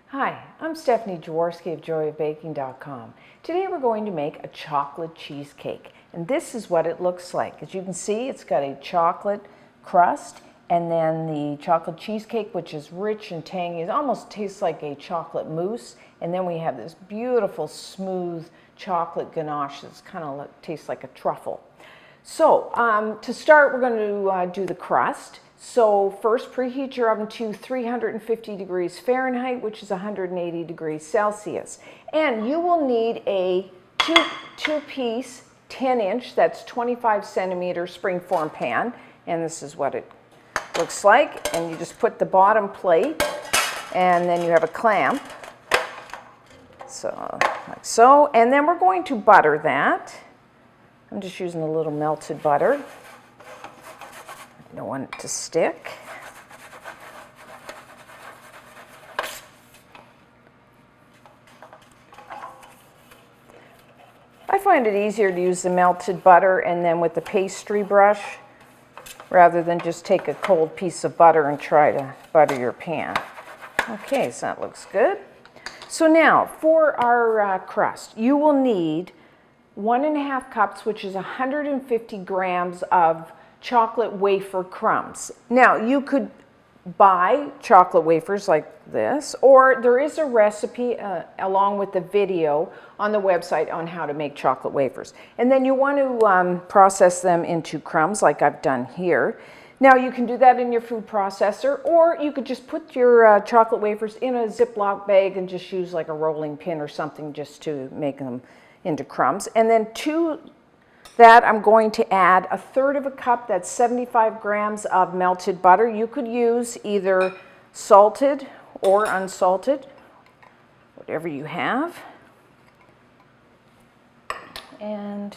Hi, I'm Stephanie Jaworski of joyofbaking.com. Today we're going to make a chocolate cheesecake, and this is what it looks like. As you can see, it's got a chocolate crust and then the chocolate cheesecake, which is rich and tangy. It almost tastes like a chocolate mousse, and then we have this beautiful smooth chocolate ganache that's kind of tastes like a truffle. So to start, we're going to do the crust. So first, preheat your oven to 350 degrees Fahrenheit, which is 180 degrees Celsius. And you will need a two-piece 10-inch, that's 25 centimeter springform pan. And this is what it looks like. And you just put the bottom plate, and then you have a clamp. So, like so. And then we're going to butter that. I'm just using a little melted butter. I don't want it to stick. I find it easier to use the melted butter and then with the pastry brush rather than just take a cold piece of butter and try to butter your pan. Okay, so that looks good. So now for our crust, you will need 1.5 cups, which is 150 grams of chocolate wafer crumbs. Now you could buy chocolate wafers like this, or there is a recipe along with the video on the website on how to make chocolate wafers. And then you want to process them into crumbs like I've done here. Now you can do that in your food processor, or you could just put your chocolate wafers in a Ziploc bag and just use like a rolling pin or something just to make them into crumbs. And then to that, I'm going to add 1/3 cup, that's 75 grams of melted butter. You could use either salted or unsalted, whatever you have. And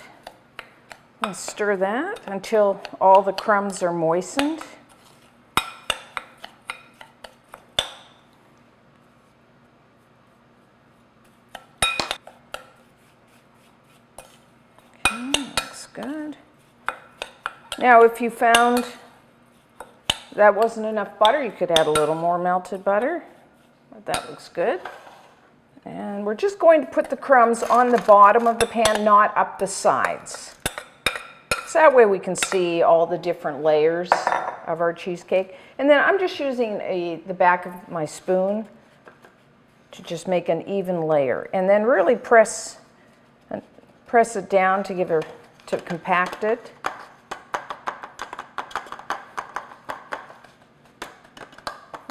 I'll stir that until all the crumbs are moistened. Good. Now if you found that wasn't enough butter, you could add a little more melted butter. That looks good. And we're just going to put the crumbs on the bottom of the pan, not up the sides. So that way we can see all the different layers of our cheesecake. And then I'm just using the back of my spoon to just make an even layer. And then really press it down to give her to compact it.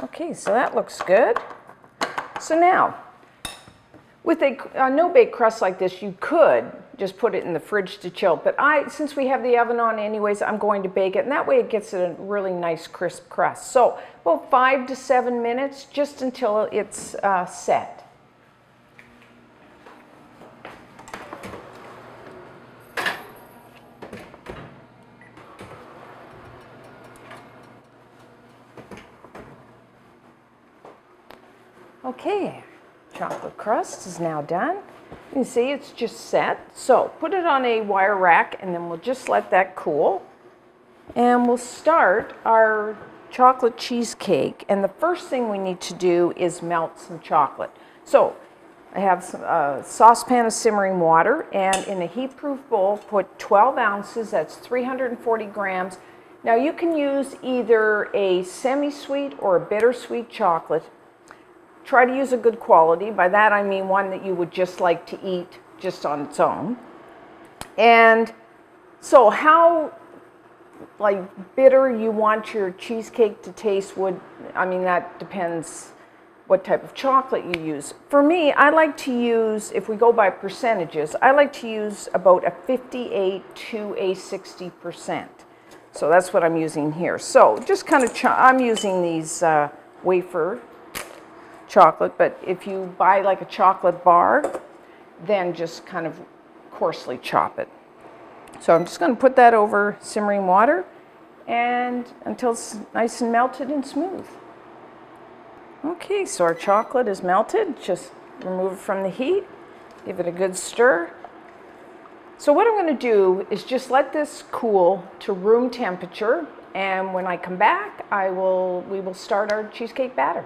Okay, so that looks good. So now, with a no-bake crust like this, you could just put it in the fridge to chill. But since we have the oven on anyways, I'm going to bake it, and that way it gets a really nice crisp crust. So about 5 to 7 minutes, just until it's set. Okay, chocolate crust is now done. You can see it's just set. So put it on a wire rack and then we'll just let that cool. And we'll start our chocolate cheesecake. And the first thing we need to do is melt some chocolate. So I have a saucepan of simmering water, and in a heat-proof bowl, put 12 ounces, that's 340 grams. Now you can use either a semi-sweet or a bittersweet chocolate. Try to use a good quality. By that I mean one that you would just like to eat just on its own. And so how bitter you want your cheesecake to taste that depends what type of chocolate you use. For me, I like to use, if we go by percentages, I like to use about a 58 to a 60%. So that's what I'm using here. So just kind of, I'm using these wafer chocolate, but if you buy like a chocolate bar, then just kind of coarsely chop it. So I'm just going to put that over simmering water and until it's nice and melted and smooth. Okay, so our chocolate is melted. Just remove it from the heat, give it a good stir. So what I'm going to do is just let this cool to room temperature, and when I come back, we will start our cheesecake batter.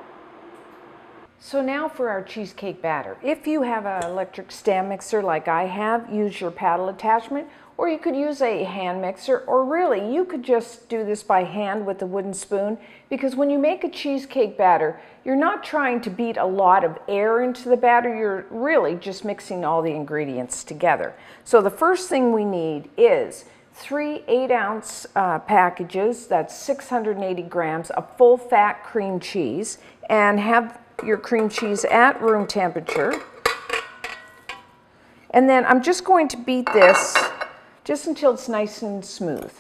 So now for our cheesecake batter. If you have an electric stand mixer like I have, use your paddle attachment, or you could use a hand mixer, or really you could just do this by hand with a wooden spoon, because when you make a cheesecake batter, you're not trying to beat a lot of air into the batter, you're really just mixing all the ingredients together. So the first thing we need is 3 8-ounce packages, that's 680 grams of full fat cream cheese, and have your cream cheese at room temperature. And then I'm just going to beat this just until it's nice and smooth.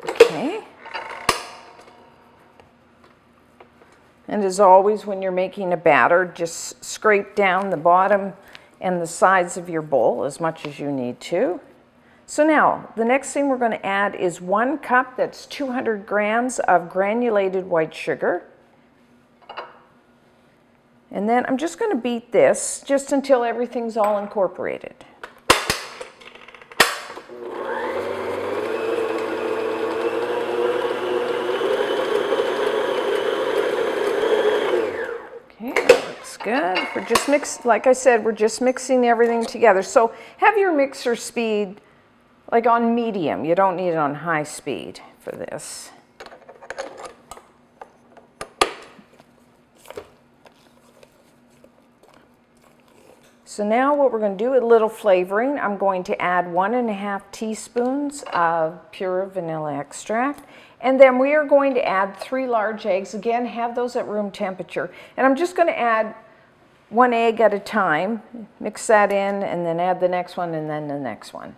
Okay. And as always, when you're making a batter, just scrape down the bottom and the sides of your bowl as much as you need to. So now, the next thing we're going to add is 1 cup, that's 200 grams of granulated white sugar. And then I'm just going to beat this just until everything's all incorporated. Okay, that looks good. We're just like I said, we're just mixing everything together. So have your mixer speed like on medium. You don't need it on high speed for this. So now what we're going to do, a little flavoring. I'm going to add 1.5 teaspoons of pure vanilla extract. And then we are going to add 3 large eggs. Again, have those at room temperature. And I'm just going to add 1 egg at a time. Mix that in and then add the next one and then the next one.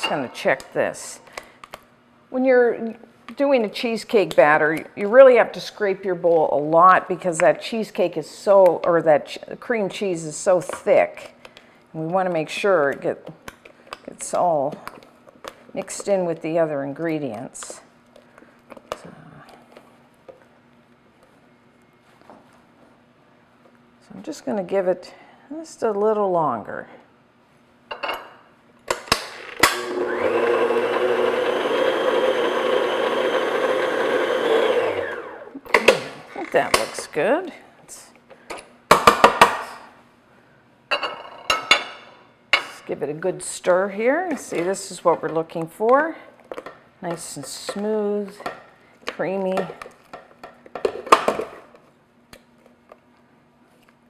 Going to check this. When you're doing a cheesecake batter, you really have to scrape your bowl a lot because that cheesecake is so, or that cream cheese is so thick. And we want to make sure it gets all mixed in with the other ingredients. So I'm just going to give it just a little longer. That looks good. Let's give it a good stir here. See, this is what we're looking for. Nice and smooth, creamy.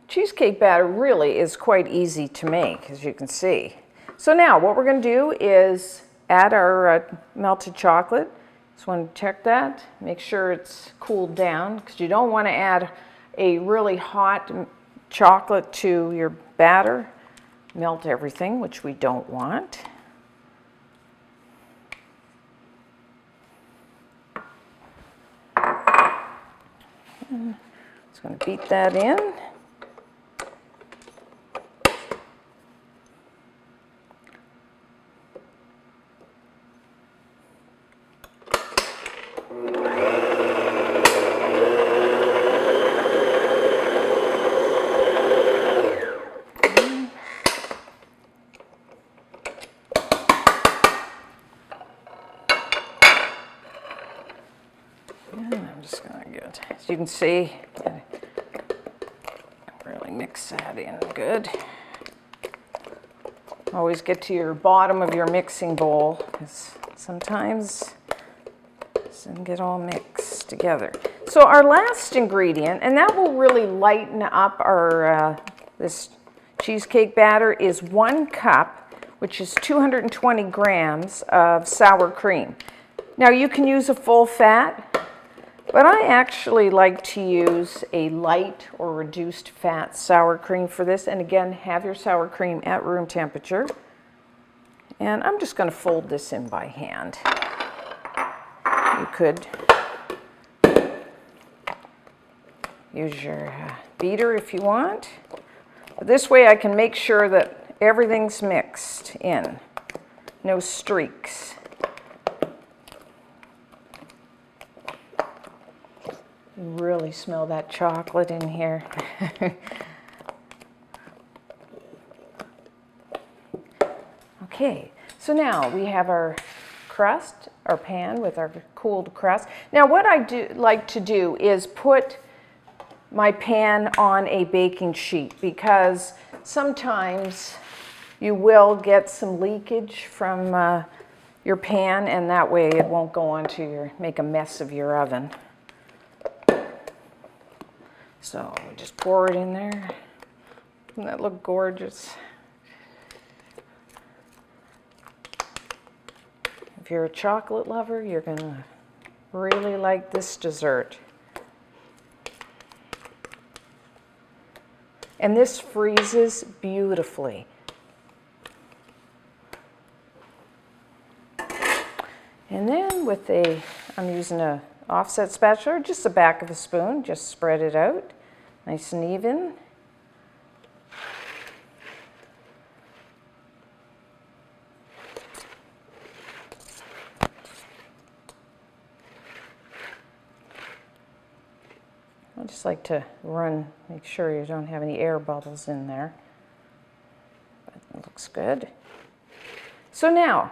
Cheesecake batter really is quite easy to make, as you can see. So now what we're going to do is add our melted chocolate. Just want to check that, make sure it's cooled down, because you don't want to add a really hot chocolate to your batter. Melt everything, which we don't want. And just going to beat that in. I'm just going to get, as you can see, really mix that in good. Always get to your bottom of your mixing bowl, because sometimes it doesn't get all mixed together. So our last ingredient, and that will really lighten up our this cheesecake batter, is 1 cup, which is 220 grams of sour cream. Now you can use a full fat, But I actually like to use a light or reduced fat sour cream for this. And again, have your sour cream at room temperature. And I'm just going to fold this in by hand. You could use your beater if you want. But this way I can make sure that everything's mixed in. No streaks. You really smell that chocolate in here. Okay, so now we have our crust, our pan with our cooled crust. Now what I like to do is put my pan on a baking sheet because sometimes you will get some leakage from your pan, and that way it won't go onto make a mess of your oven. So just pour it in there. Doesn't that look gorgeous? If you're a chocolate lover, you're gonna really like this dessert. And this freezes beautifully. And then I'm using a offset spatula, just the back of a spoon, just spread it out, nice and even. I just like to make sure you don't have any air bubbles in there. But it looks good. So now,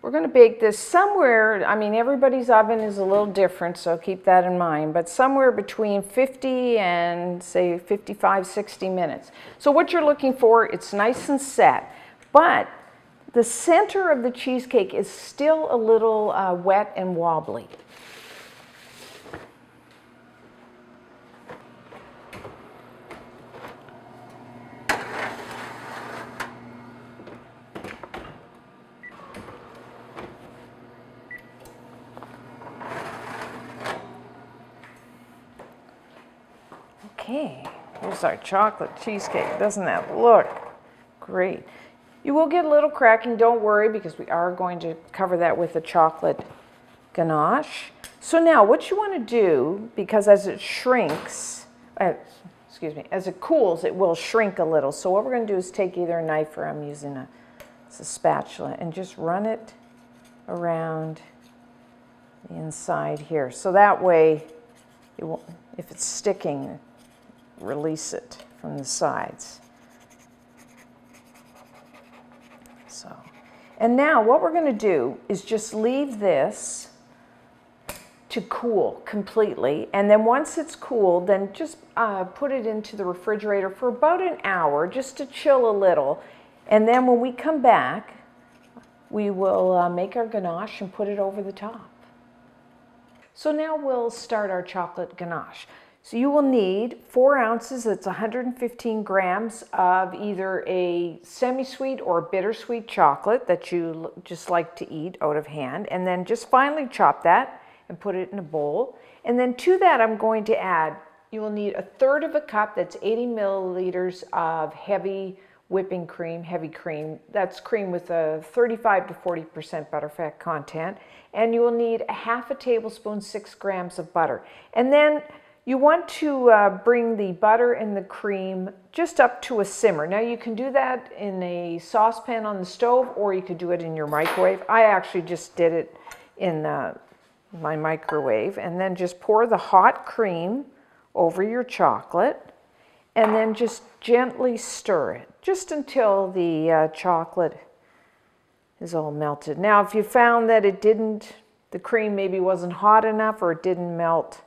we're going to bake this somewhere, I mean, everybody's oven is a little different, so keep that in mind, but somewhere between 50 and say 55, 60 minutes. So what you're looking for, it's nice and set, but the center of the cheesecake is still a little wet and wobbly. Okay, here's our chocolate cheesecake. Doesn't that look great? You will get a little cracking, don't worry, because we are going to cover that with a chocolate ganache. So now what you want to do, because as it shrinks, as it cools, it will shrink a little. So what we're going to do is take either a knife or I'm using a spatula and just run it around the inside here. So that way, it won't, if it's sticking, release it from the sides. So, and now what we're going to do is just leave this to cool completely, and then once it's cooled, then just put it into the refrigerator for about an hour just to chill a little, and then when we come back we will make our ganache and put it over the top. So now we'll start our chocolate ganache. So you will need 4 ounces, that's 115 grams of either a semi-sweet or bittersweet chocolate that you just like to eat out of hand, and then just finely chop that and put it in a bowl. And then to that I'm going to add, you will need 1/3 cup, that's 80 milliliters of heavy whipping cream, heavy cream. That's cream with a 35 to 40% butterfat content. And you will need 1/2 tablespoon, 6 grams of butter. And then you want to bring the butter and the cream just up to a simmer. Now you can do that in a saucepan on the stove, or you could do it in your microwave. I actually just did it in my microwave. And then just pour the hot cream over your chocolate and then just gently stir it, just until the chocolate is all melted. Now if you found that the cream maybe wasn't hot enough or it didn't melt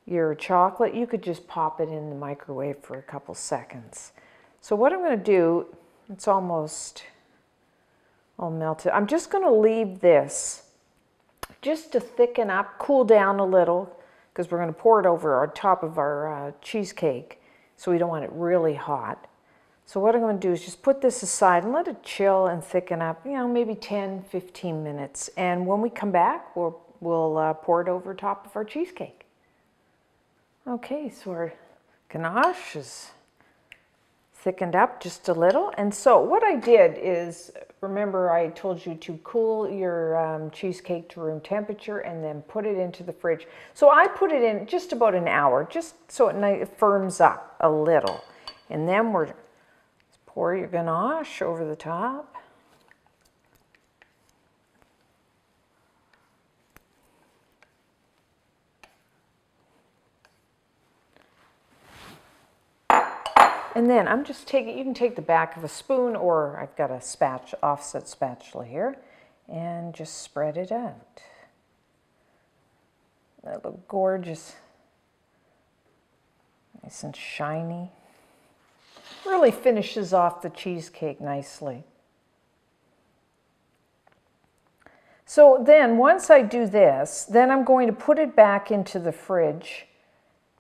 your chocolate, you could just pop it in the microwave for a couple seconds. So what I'm going to do, it's almost all melted. I'm just going to leave this just to thicken up, cool down a little, because we're going to pour it over on top of our cheesecake, so we don't want it really hot. So what I'm going to do is just put this aside and let it chill and thicken up, maybe 10, 15 minutes. And when we come back, we'll we'll pour it over top of our cheesecake. Okay, so our ganache is thickened up just a little. And so what I did is, remember I told you to cool your cheesecake to room temperature and then put it into the fridge. So I put it in just about an hour, just so it firms up a little. And then pour your ganache over the top. And then I'm just taking, you can take the back of a spoon, or I've got a offset spatula here, and just spread it out. That looks gorgeous. Nice and shiny. Really finishes off the cheesecake nicely. So then once I do this, then I'm going to put it back into the fridge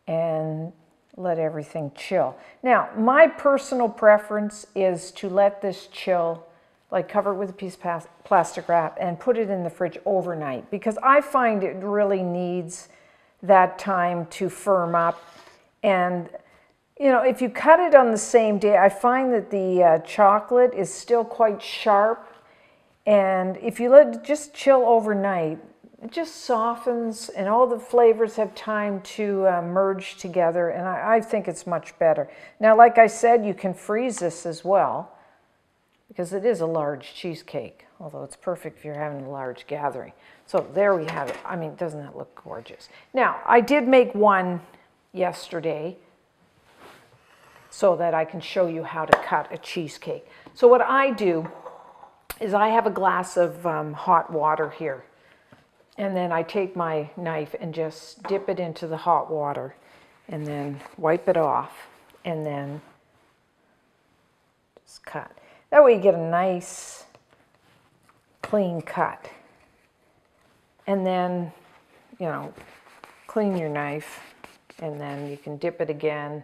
and let everything chill. Now, my personal preference is to let this chill, like cover it with a piece of plastic wrap and put it in the fridge overnight, because I find it really needs that time to firm up. And you know, if you cut it on the same day, I find that the chocolate is still quite sharp. And if you let it just chill overnight, it just softens and all the flavors have time to merge together, and I think it's much better. Now, like I said, you can freeze this as well, because it is a large cheesecake, although it's perfect if you're having a large gathering. So there we have it. I mean, doesn't that look gorgeous? Now, I did make one yesterday so that I can show you how to cut a cheesecake. So what I do is I have a glass of hot water here. And then I take my knife and just dip it into the hot water and then wipe it off and then just cut. That way you get a nice clean cut. And then, you know, clean your knife and then you can dip it again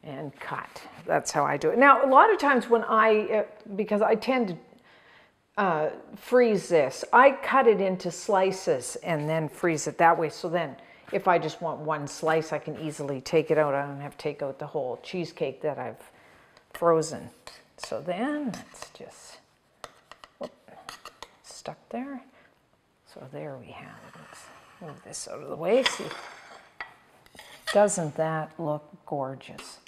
and cut. That's how I do it. Now, a lot of times when because I tend to freeze this, I cut it into slices and then freeze it that way. So then if I just want one slice, I can easily take it out. I don't have to take out the whole cheesecake that I've frozen. So then let's just, stuck there. So there we have it. Let's move this out of the way. See, doesn't that look gorgeous?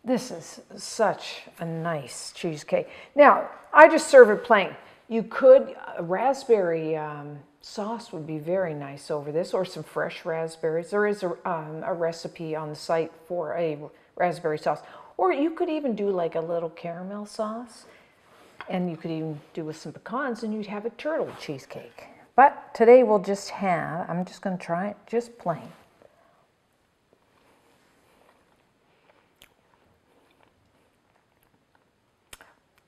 This is such a nice cheesecake. Now, I just serve it plain. You could, a raspberry sauce would be very nice over this, or some fresh raspberries. There is a recipe on the site for a raspberry sauce. Or you could even do like a little caramel sauce, and you could even do with some pecans, and you'd have a turtle cheesecake. But today we'll just have, I'm just going to try it just plain.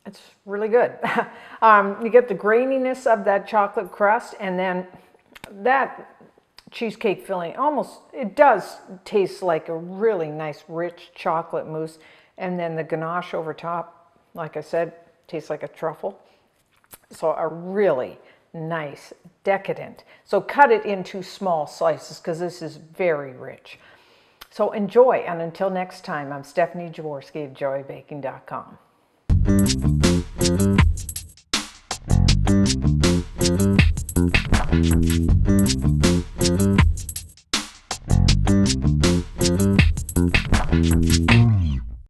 It's really good. You get the graininess of that chocolate crust, and then that cheesecake filling it does taste like a really nice rich chocolate mousse. And then the ganache over top, like I said, tastes like a truffle. So a really nice, decadent. So cut it into small slices because this is very rich. So enjoy, and until next time, I'm Stephanie Jaworski of joybaking.com.